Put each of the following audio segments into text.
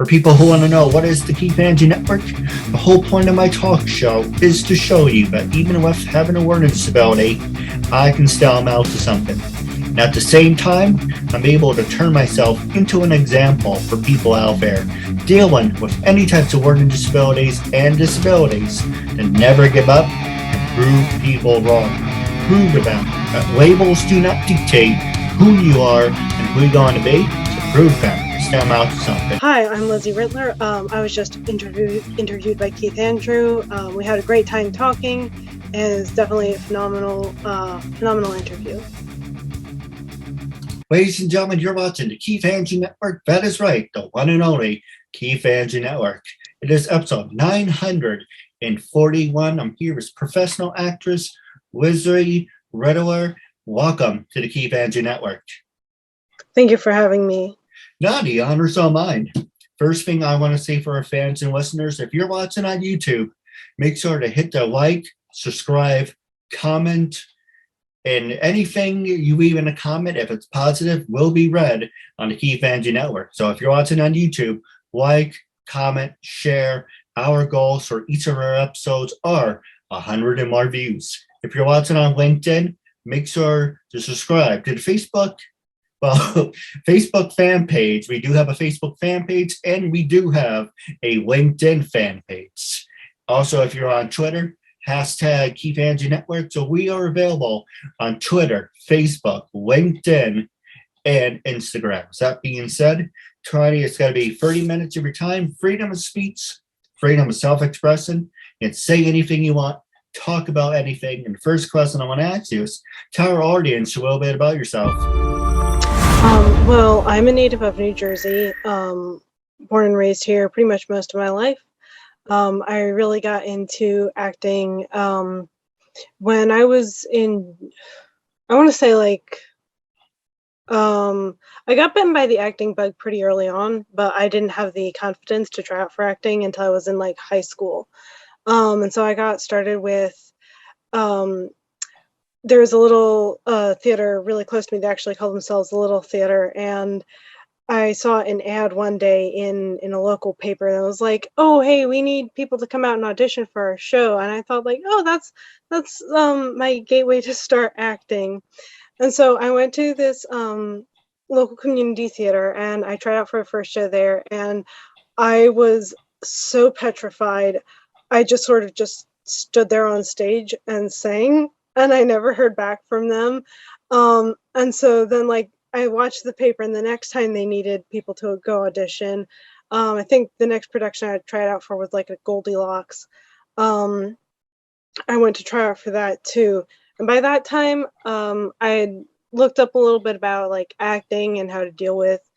For people who want to know what is the KeithAndrewNetwork, the whole point of my talk show is to show you that even with having a learning disability, I can still amount to something. And at the same time, I'm able to turn myself into an example for people out there dealing with any types of learning disabilities and disabilities to never give up and prove people wrong. Prove to them that labels do not dictate who you are and who you're going to be, to prove them. Stand out to something. Hi, I'm Lizzie Ritteler. I was just interviewed by Keith Andrew. We had a great time talking, and it's definitely a phenomenal interview. Ladies and gentlemen, you're watching the KeithAndrewNetwork. That is right, the one and only KeithAndrewNetwork. It is episode 941. I'm here with professional actress Lizzie Ritteler. Welcome to the KeithAndrewNetwork. Thank you for having me. No, the honor's all mine. First thing I want to say for our fans and listeners, if you're watching on YouTube, make sure to hit the like, subscribe, comment, and anything you leave in a comment, if it's positive, will be read on the KeithAndrewNetwork. So if you're watching on YouTube, like, comment, share. Our goals for each of our episodes are 100 and more views. If you're watching on LinkedIn, make sure to subscribe to the Facebook fan page. We do have a Facebook fan page, and we do have a LinkedIn fan page. Also, if you're on Twitter, hashtag KeithAndrewNetwork. So we are available on Twitter, Facebook, LinkedIn, and Instagram. So that being said, it's got to be 30 minutes of your time, freedom of speech, freedom of self-expression, and say anything you want, talk about anything. And the first question I want to ask you is, tell our audience a little bit about yourself. Well, I'm a native of New Jersey, born and raised here pretty much most of my life. I really got into acting when I was in, I want to say I got bitten by the acting bug pretty early on, but I didn't have the confidence to try out for acting until I was in high school. And so I got started with, there was a little theater really close to me. They actually called themselves the Little Theater, and I saw an ad one day in a local paper, and it was like, "Oh, hey, we need people to come out and audition for our show." And I thought, "Oh, that's my gateway to start acting." And so I went to this local community theater, and I tried out for a first show there, and I was so petrified. I just sort of just stood there on stage and sang, and I never heard back from them. And so then I watched the paper, and the next time they needed people to go audition, I think the next production I tried out for was a Goldilocks. I went to try out for that too. And by that time, I had looked up a little bit about acting and how to deal with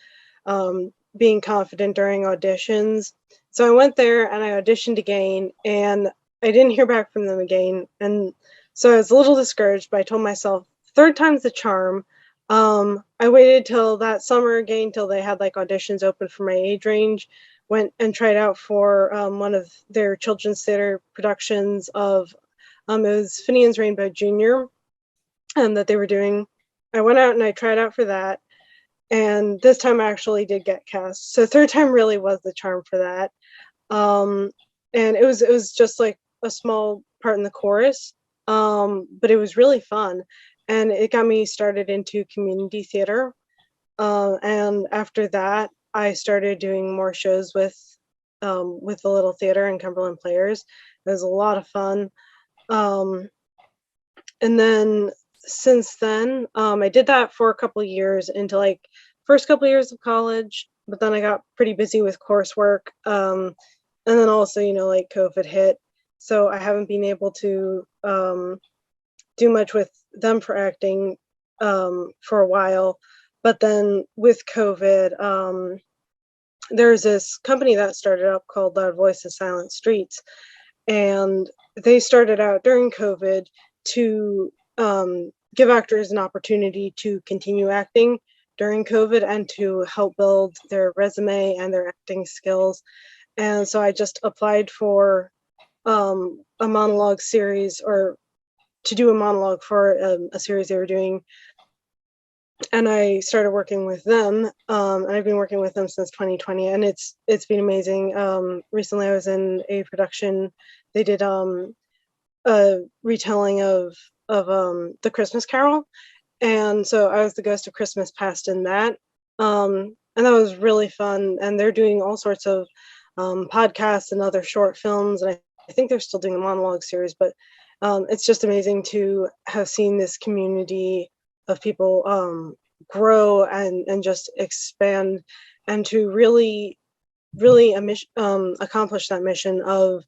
being confident during auditions. So I went there and I auditioned again, and I didn't hear back from them again. And so I was a little discouraged, but I told myself, third time's the charm. I waited till that summer again, till they had auditions open for my age range, went and tried out for one of their children's theater productions of, it was Finian's Rainbow Jr. That they were doing. I went out and I tried out for that. And this time I actually did get cast. So third time really was the charm for that. And it was just a small part in the chorus. But it was really fun. And it got me started into community theater. And after that, I started doing more shows with the Little Theater and Cumberland Players. It was a lot of fun. And then since then, I did that for a couple of years into first couple of years of college, but then I got pretty busy with coursework. And then also, COVID hit. So I haven't been able to do much with them for acting for a while. But then with COVID, there's this company that started up called Loud Voices, Silent Streets. And they started out during COVID to give actors an opportunity to continue acting during COVID and to help build their resume and their acting skills. And so I just applied for a monologue series, or to do a monologue for a series they were doing and I started working with them. And I've been working with them since 2020, and it's been amazing. Recently, I was in a production. They did a retelling of the Christmas Carol, and so I was the Ghost of Christmas Past in that. And that was really fun. And they're doing all sorts of podcasts and other short films, and I think they're still doing a monologue series. But it's just amazing to have seen this community of people grow and just expand, and to really accomplish that mission of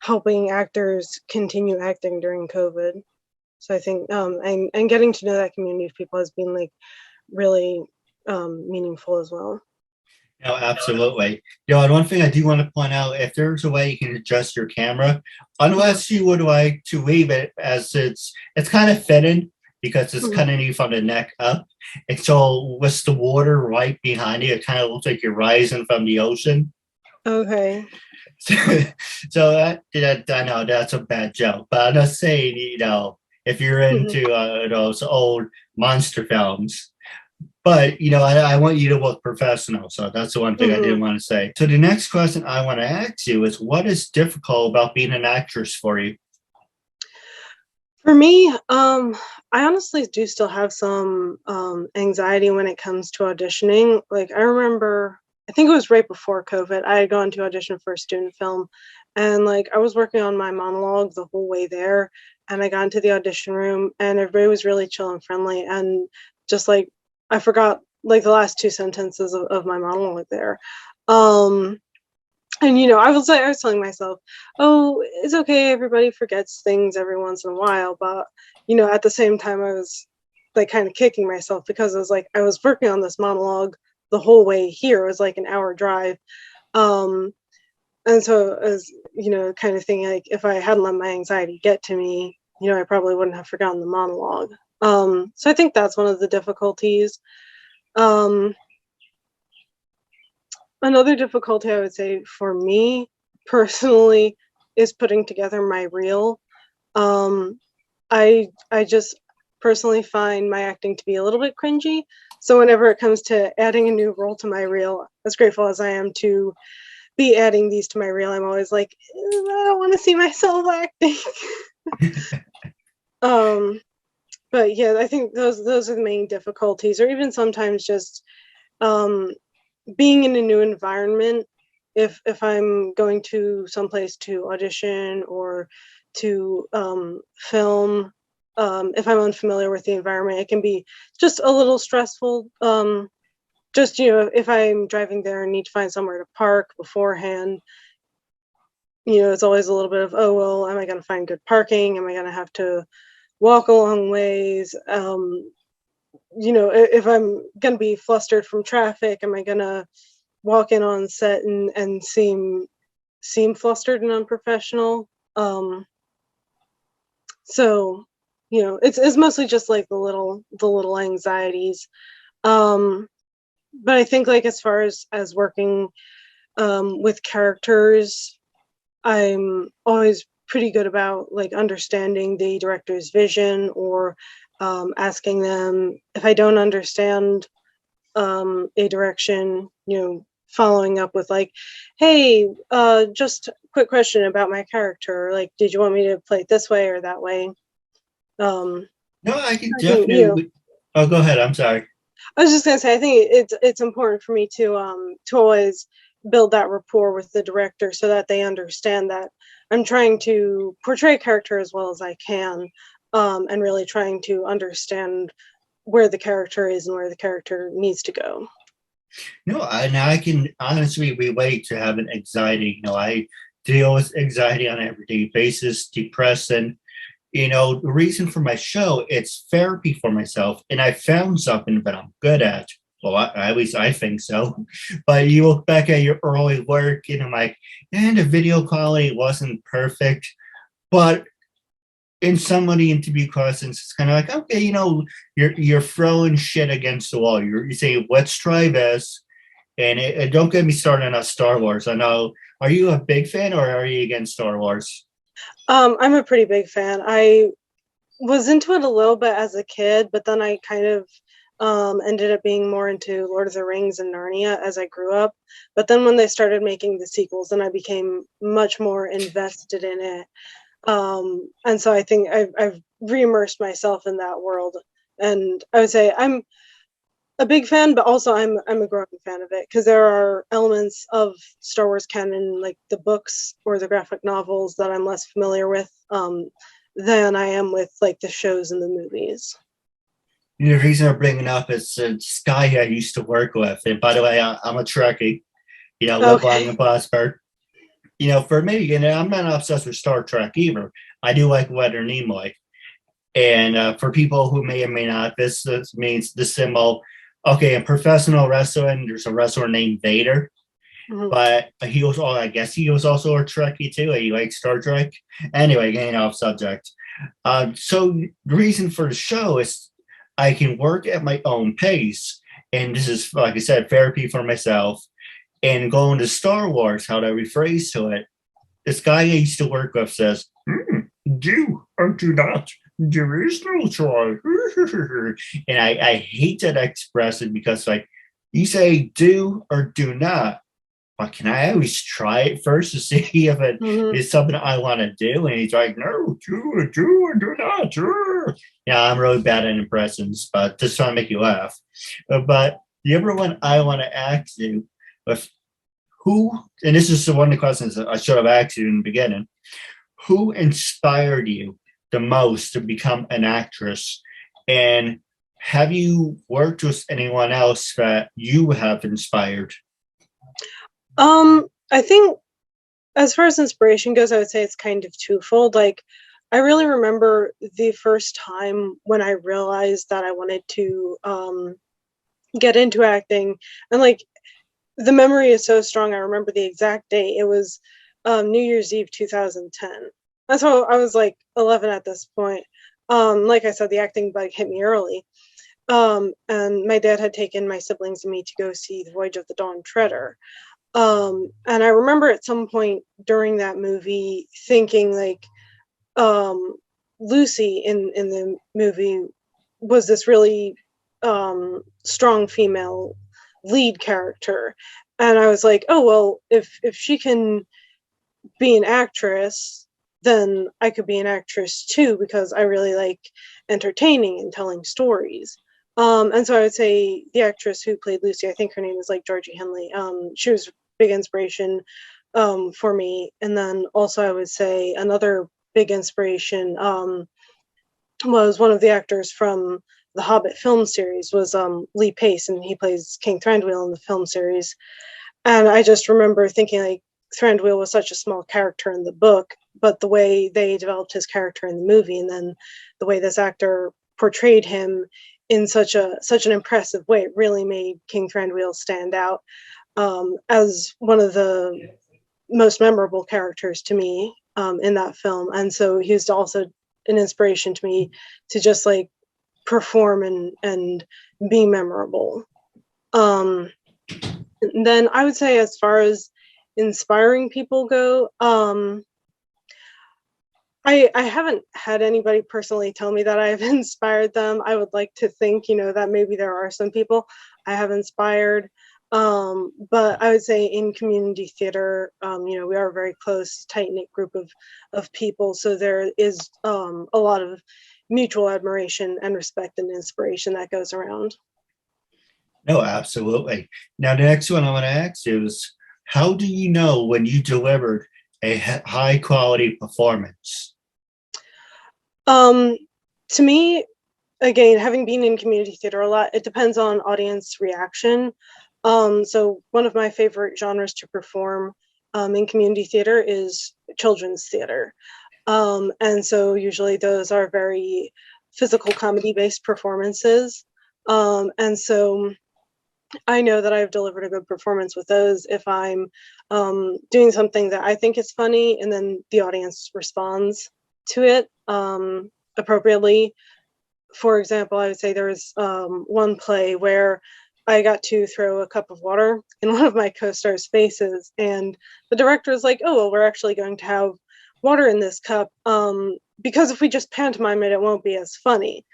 helping actors continue acting during COVID. So I think and getting to know that community of people has been like really meaningful as well. No, absolutely. And one thing I do want to point out, if there's a way you can adjust your camera, unless you would like to leave it as it's kind of fitted because it's kind of neat from the neck up. It's all with the water right behind you. It kind of looks like you're rising from the ocean. Okay. So I know that's a bad joke, but I'm just saying, if you're into those old monster films. But I want you to look professional, so that's the one thing I didn't want to say. So the next question I want to ask you is, what is difficult about being an actress for you? For me, I honestly do still have some anxiety when it comes to auditioning. Like, I remember, I think it was right before COVID, I had gone to audition for a student film, and like I was working on my monologue the whole way there, and I got into the audition room, and everybody was really chill and friendly, and just like I forgot like the last two sentences of my monologue there. And I was telling myself, oh, it's okay, everybody forgets things every once in a while. But at the same time, I was like kind of kicking myself, because it was like I was working on this monologue the whole way here. It was like an hour drive. And so as kind of thinking, like, if I hadn't let my anxiety get to me, I probably wouldn't have forgotten the monologue. So I think that's one of the difficulties. Another difficulty I would say for me personally is putting together my reel. I just personally find my acting to be a little bit cringy. So whenever it comes to adding a new role to my reel, as grateful as I am to be adding these to my reel, I'm always like, I don't want to see myself acting. But yeah, I think those are the main difficulties, or even sometimes just being in a new environment. If I'm going to someplace to audition or to film, if I'm unfamiliar with the environment, it can be just a little stressful. Just if I'm driving there and need to find somewhere to park beforehand, it's always a little bit of, oh well, am I going to find good parking? Am I going to have to walk a long ways? If I'm going to be flustered from traffic, am I going to walk in on set and seem flustered and unprofessional? So, it's mostly just like the little anxieties. But I think, like, as far as working with characters, I'm always pretty good about like understanding the director's vision, or asking them if I don't understand a direction, following up with like, hey, just a quick question about my character. Like, did you want me to play it this way or that way? No, I can definitely. Oh, go ahead. I'm sorry. I was just gonna say, I think it's important for me to always build that rapport with the director, so that they understand that I'm trying to portray a character as well as I can, and really trying to understand where the character is and where the character needs to go. No, I can honestly relate to having anxiety. I deal with anxiety on an everyday basis, depression. The reason for my show, it's therapy for myself, and I found something that I'm good at. Well, at least I think so. But you look back at your early work, and I'm like, the video quality wasn't perfect, but in some of the interview questions, it's kind of like, okay, you're throwing shit against the wall. You're saying, let's try this, and don't get me started on Star Wars. I know. Are you a big fan, or are you against Star Wars? I'm a pretty big fan. I was into it a little bit as a kid, but then I kind of ended up being more into Lord of the Rings and Narnia as I grew up. But then when they started making the sequels, then I became much more invested in it. And so I think I've re-immersed myself in that world. And I would say I'm a big fan, but also I'm a growing fan of it because there are elements of Star Wars canon, like the books or the graphic novels, that I'm less familiar with than I am with like the shows and the movies. The reason I'm bringing up is this guy I used to work with. And by the way, I'm a Trekkie, live long Okay. and prosper. For me, I'm not obsessed with Star Trek either. I do like Leonard Nimoy. And for people who may or may not, this means the symbol. Okay, in professional wrestling, there's a wrestler named Vader, Mhm. but he was, I guess he was also a Trekkie too. He liked Star Trek. Anyway, getting off subject. So the reason for the show is I can work at my own pace, and this is, like I said, therapy for myself. And going to Star Wars, how do I rephrase to it? This guy I used to work with says, do or do not. There is no try. And I hate that expression because, like, you say do or do not. But can I always try it first to see if it Mhm. is something I want to do? And he's like, no, do or do not. Yeah, I'm really bad at impressions, but just trying to make you laugh. But the other one I want to ask you, if who, and this is one of the questions that I should have asked you in the beginning, who inspired you the most to become an actress? And have you worked with anyone else that you have inspired? I think as far as inspiration goes, I would say it's kind of twofold. Like, I really remember the first time when I realized that I wanted to get into acting, and like the memory is so strong. I remember the exact date. It was New Year's Eve 2010. That's how I was like 11 at this point. Like I said, the acting bug hit me early. And my dad had taken my siblings and me to go see The Voyage of the Dawn Treader. And I remember at some point during that movie thinking like Lucy in the movie was this really strong female lead character, and I was like, oh well, if she can be an actress, then I could be an actress too because I really like entertaining and telling stories. And so I would say the actress who played Lucy, I think her name is like Georgie Henley. She was big inspiration for me. And then also I would say another big inspiration was one of the actors from the Hobbit film series was Lee Pace, and he plays King Thranduil in the film series. And I just remember thinking like Thranduil was such a small character in the book, but the way they developed his character in the movie, and then the way this actor portrayed him in such an impressive way, it really made King Thranduil stand out as one of the most memorable characters to me in that film. And so he was also an inspiration to me to just like perform and be memorable. And then I would say as far as inspiring people go, I haven't had anybody personally tell me that I have inspired them. I would like to think, that maybe there are some people I have inspired. But I would say in community theater, we are a very close, tight-knit group of people. So there is a lot of mutual admiration and respect and inspiration that goes around. No, absolutely. Now, the next one I want to ask you is, how do you know when you delivered a high quality performance? To me, again, having been in community theater a lot, it depends on audience reaction. So one of my favorite genres to perform in community theater is children's theater. And so usually those are very physical comedy based performances. And so I know that I've delivered a good performance with those if I'm doing something that I think is funny and then the audience responds to it appropriately. For example, I would say there was one play where I got to throw a cup of water in one of my co-stars' faces, and the director was like, "Oh, well, we're actually going to have water in this cup because if we just pantomime it, it won't be as funny."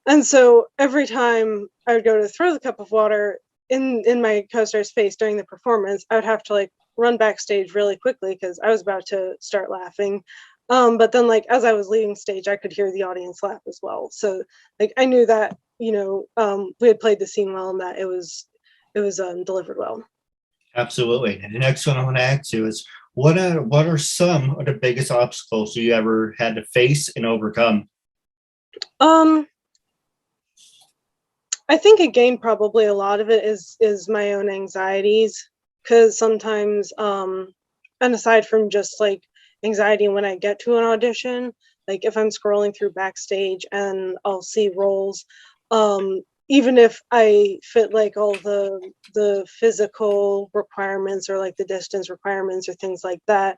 And so every time I would go to throw the cup of water in my co-star's face during the performance, I would have to like run backstage really quickly because I was about to start laughing. But then like as I was leaving stage, I could hear the audience laugh as well. So like I knew that, we had played the scene well and that it was delivered well. Absolutely. And the next one I want to ask you is what are some of the biggest obstacles you ever had to face and overcome? Um, I think again, probably a lot of it is my own anxieties, because sometimes, and aside from just like anxiety when I get to an audition, like if I'm scrolling through backstage and I'll see roles, even if I fit like all the physical requirements or like the distance requirements or things like that,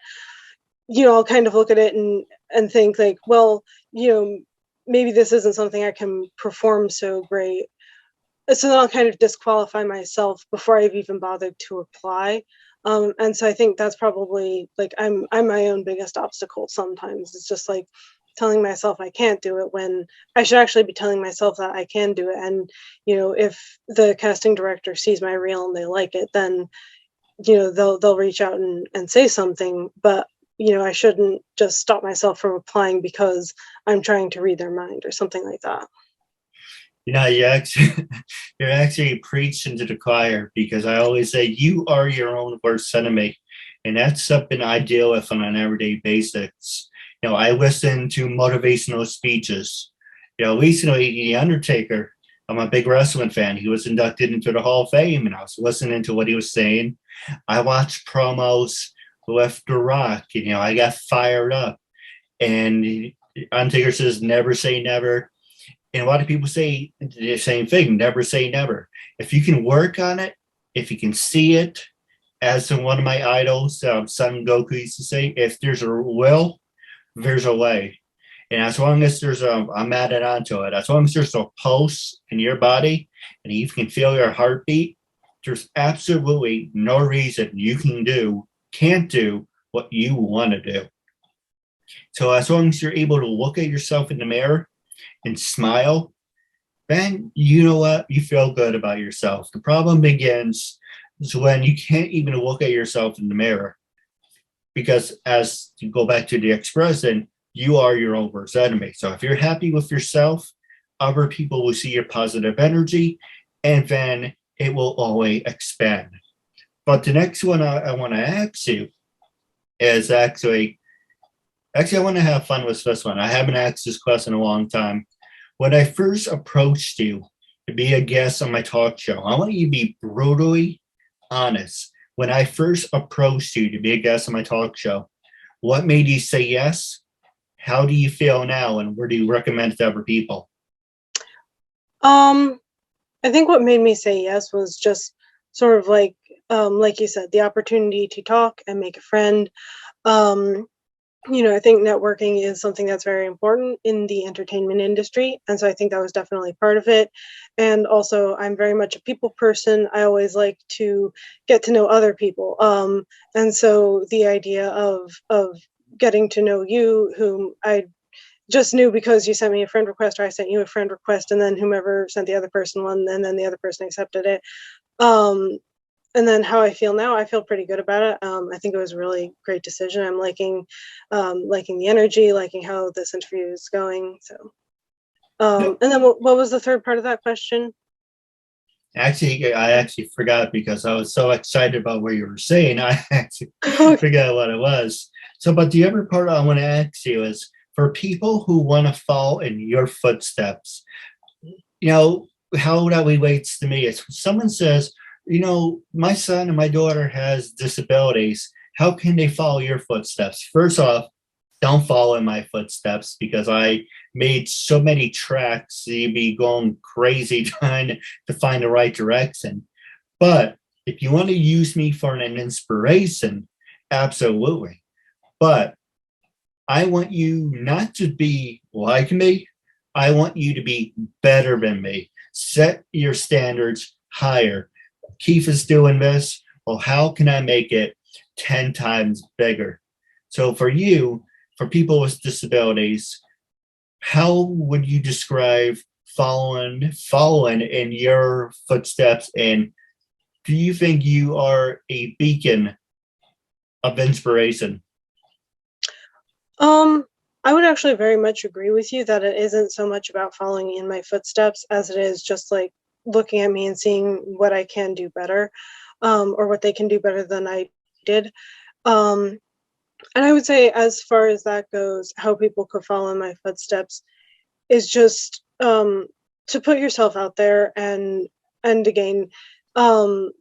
I'll kind of look at it and think like, well, you know, maybe this isn't something I can perform so great, so then I'll kind of disqualify myself before I've even bothered to apply. And so I think that's probably like I'm my own biggest obstacle sometimes. It's just like telling myself I can't do it when I should actually be telling myself that I can do it. And if the casting director sees my reel and they like it, then they'll reach out and say something. But I shouldn't just stop myself from applying because I'm trying to read their mind or something like that. You actually you're actually preaching to the choir because I always say you are your own worst enemy. And that's something I deal with on an everyday basis. I listen to motivational speeches. Recently The Undertaker, I'm a big wrestling fan. He was inducted into the Hall of Fame and I was listening to what he was saying. I watched promos with The Rock, I got fired up. And Undertaker says never say never. And a lot of people say the same thing, never say never. If you can work on it, if you can see it, as one of my idols, Son Goku used to say, if there's a will, there's a way. And as long as I'm added onto it, as long as there's a pulse in your body and you can feel your heartbeat, there's absolutely no reason you can't do what you want to do. So as long as you're able to look at yourself in the mirror and smile, then you know what? You feel good about yourself. The problem begins is when you can't even look at yourself in the mirror. Because as you go back to the expression, you are your own worst enemy. So if you're happy with yourself, other people will see your positive energy and then it will always expand. But the next one I want to ask you is actually, I want to have fun with this one. I haven't asked this question in a long time. When I first approached you to be a guest on my talk show, I want you to be brutally honest. When I first approached you to be a guest on my talk show, what made you say yes? How do you feel now? And where do you recommend it to other people? I think what made me say yes was just sort of like you said, the opportunity to talk and make a friend. Um, I think networking is something that's very important in the entertainment industry. And so I think that was definitely part of it. And also, I'm very much a people person. I always like to get to know other people. And so the idea of getting to know you, whom I just knew because you sent me a friend request or I sent you a friend request, and then whomever sent the other person one, and then the other person accepted it. Um, and then how I feel now, I feel pretty good about it. I think it was a really great decision. I'm liking the energy, liking how this interview is going. So, and then what was the third part of that question? Actually, I actually forgot because I was so excited about what you were saying. I actually Okay. forgot what it was. So, but the other part I want to ask you is for people who want to follow in your footsteps, how that relates to me is someone says, my son and my daughter has disabilities. How can they follow your footsteps? First off, don't follow in my footsteps because I made so many tracks, you'd be going crazy trying to find the right direction. But if you want to use me for an inspiration, absolutely. But I want you not to be like me. I want you to be better than me. Set your standards higher. Keith is doing this. Well, how can I make it 10 times bigger? So for you, for people with disabilities, how would you describe following in your footsteps, and do you think you are a beacon of inspiration? I would actually very much agree with you that it isn't so much about following in my footsteps as it is just like looking at me and seeing what I can do better, or what they can do better than I did. Um, and I would say, as far as that goes, how people could follow in my footsteps is just to put yourself out there, and again, um,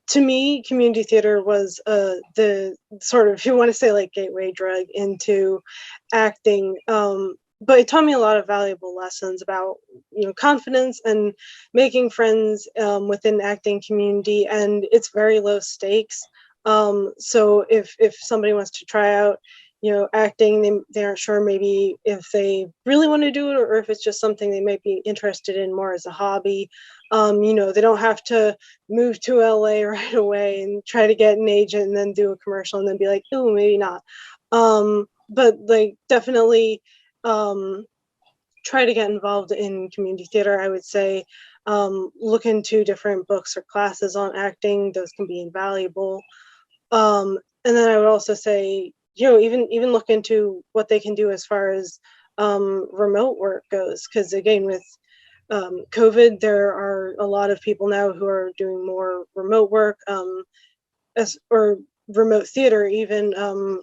to me, community theater was the sort of, if you want to say, like, gateway drug into acting. But it taught me a lot of valuable lessons about, confidence and making friends within acting community, and it's very low stakes. So if somebody wants to try out, acting, they aren't sure maybe if they really want to do it, or if it's just something they might be interested in more as a hobby. They don't have to move to LA right away and try to get an agent and then do a commercial and then be like, oh, maybe not. But like, definitely try to get involved in community theater. I would say look into different books or classes on acting. Those can be invaluable. And then I would also say, even look into what they can do as far as remote work goes. Because again, with COVID, there are a lot of people now who are doing more remote work, or remote theater even,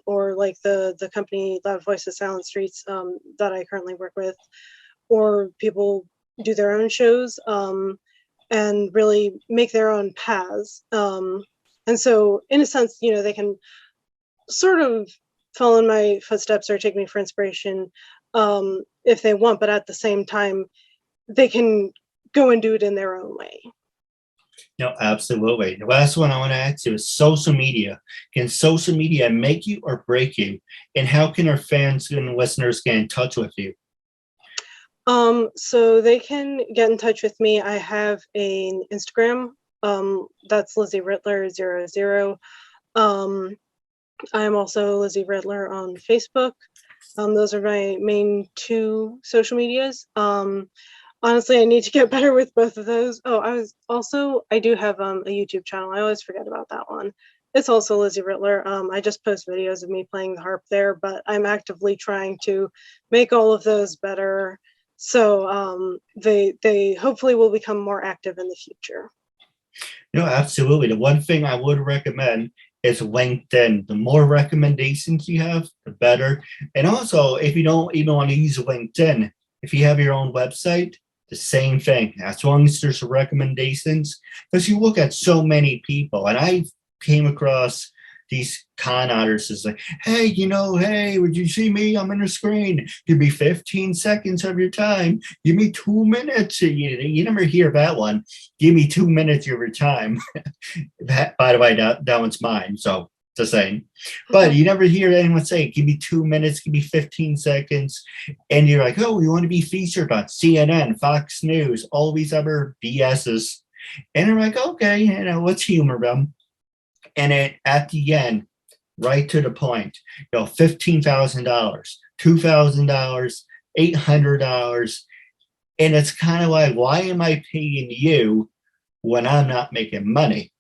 or like the company Loud Voices Silent Streets, that I currently work with, or people do their own shows, and really make their own paths. And so in a sense, they can sort of follow in my footsteps or take me for inspiration, if they want, but at the same time, they can go and do it in their own way. No, absolutely. The last one I want to ask you is social media. Can social media make you or break you? And how can our fans and listeners get in touch with you? So they can get in touch with me. I have an Instagram. That's Lizzie Ritteler 00. I'm also Lizzie Ritteler on Facebook. Those are my main two social medias. Honestly, I need to get better with both of those. Oh, I do have a YouTube channel. I always forget about that one. It's also Lizzie Ritteler. I just post videos of me playing the harp there, but I'm actively trying to make all of those better. So they hopefully will become more active in the future. No, absolutely. The one thing I would recommend is LinkedIn. The more recommendations you have, the better. And also, if you don't even want to use LinkedIn, if you have your own website, the same thing. As long as there's recommendations, because you look at so many people, and I came across these con artists like, hey, hey, would you see me? I'm on the screen. Give me 15 seconds of your time. Give me 2 minutes. You never hear that one. Give me 2 minutes of your time. That, by the way, that one's mine. So the same. But you never hear anyone say, give me 2 minutes, give me 15 seconds. And you're like, oh, we want to be featured on CNN, Fox News, all these other BSs. And they're like, okay, let's humor them. And at the end, right to the point, $15,000, $2,000, $800. And it's kind of like, why am I paying you when I'm not making money?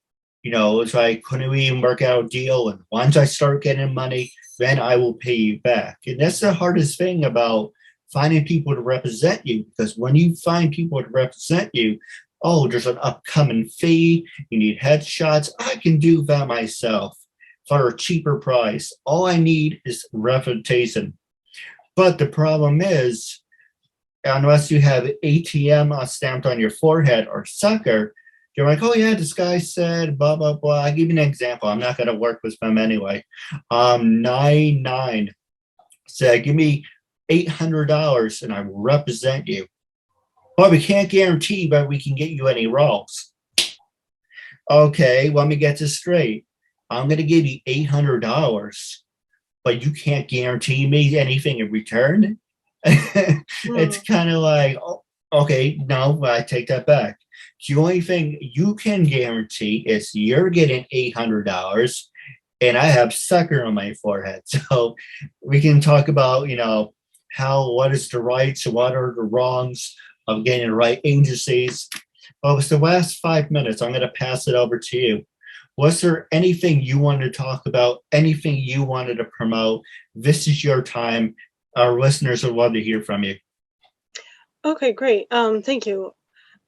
It's like, couldn't we even work out a deal? And once I start getting money, then I will pay you back. And that's the hardest thing about finding people to represent you, because when you find people to represent you, oh, there's an upcoming fee, you need headshots. I can do that myself for a cheaper price. All I need is reputation. But the problem is, unless you have ATM stamped on your forehead or sucker, you're like, oh yeah, this guy said blah blah blah. I'll give you an example. I'm not gonna work with them anyway. 99 said, give me $800 and I will represent you. But we can't guarantee that we can get you any roles. Okay, let me get this straight. I'm gonna give you $800, but you can't guarantee me anything in return. It's kind of like, oh, okay, no, I take that back. The only thing you can guarantee is you're getting $800 and I have sucker on my forehead. So we can talk about, what is the rights, what are the wrongs, of getting the right agencies. Well, it's the last 5 minutes. I'm going to pass it over to you. Was there anything you wanted to talk about? Anything you wanted to promote? This is your time. Our listeners would love to hear from you. Okay, great. Thank you.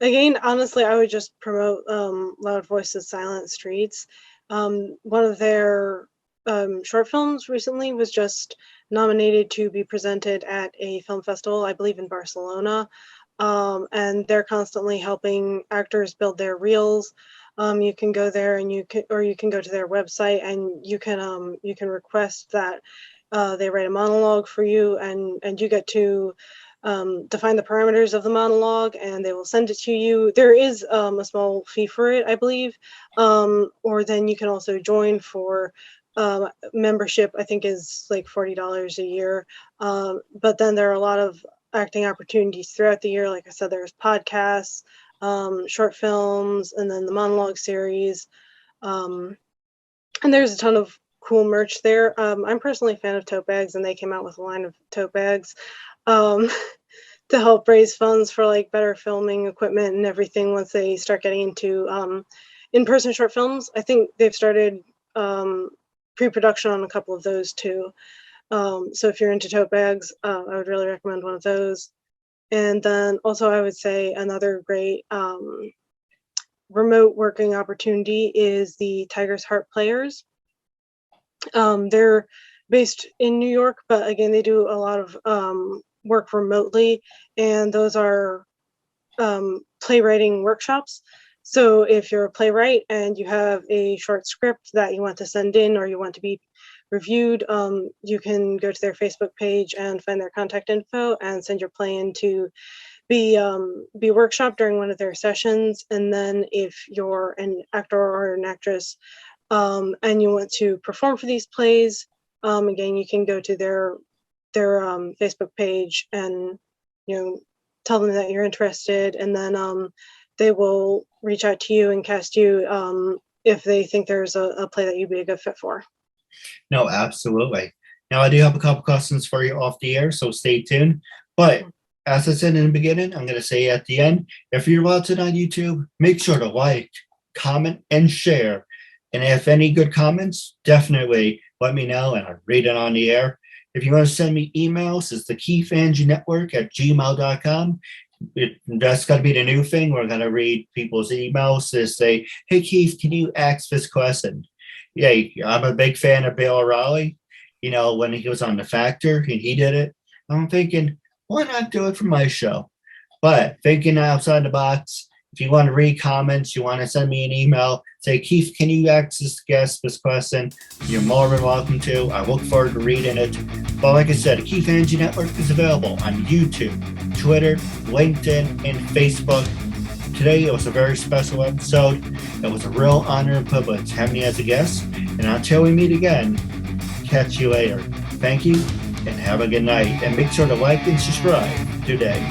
Again, honestly, I would just promote Loud Voices, Silent Streets. One of their short films recently was just nominated to be presented at a film festival, I believe in Barcelona. And they're constantly helping actors build their reels. You can go there and you can go to their website and you can request that they write a monologue for you, and you get to define the parameters of the monologue, and they will send it to you. There is a small fee for it, I believe, or then you can also join for membership. I think is like $40 a year. But then there are a lot of acting opportunities throughout the year. Like I said, there's podcasts, short films, and then the monologue series. And there's a ton of cool merch there. I'm personally a fan of tote bags, and they came out with a line of tote bags to help raise funds for like better filming equipment and everything once they start getting into in-person short films. I think they've started pre-production on a couple of those too. So if you're into tote bags, I would really recommend one of those. And then also I would say another great remote working opportunity is the Tiger's Heart Players. They're based in New York, but again, they do a lot of work remotely, and those are playwriting workshops. So if you're a playwright and you have a short script that you want to send in or you want to be reviewed, you can go to their Facebook page and find their contact info and send your play in to be workshopped during one of their sessions. And then if you're an actor or an actress and you want to perform for these plays, again, you can go to their Facebook page and tell them that you're interested, and then they will reach out to you and cast you if they think there's a play that you'd be a good fit for. No, absolutely. Now, I do have a couple questions for you off the air, so stay tuned. But as I said in the beginning, I'm going to say at the end, if you're watching on YouTube, make sure to like, comment, and share. And if any good comments, definitely let me know and I'll read it on the air. If you want to send me emails, it's the KeithAndrewNetWork@gmail.com. That's got to be the new thing. We're going to read people's emails to say, hey, Keith, can you ask this question? Yeah, I'm a big fan of Bill O'Reilly. When he was on The Factor and he did it, I'm thinking, why not do it for my show? But thinking outside the box, if you want to read comments, you want to send me an email, say, Keith, can you ask this guest this question? You're more than welcome to. I look forward to reading it. But like I said, Keith Andrew Network is available on YouTube, Twitter, LinkedIn, and Facebook. Today, it was a very special episode. It was a real honor and privilege having you as a guest. And until we meet again, catch you later. Thank you, and have a good night. And make sure to like and subscribe today.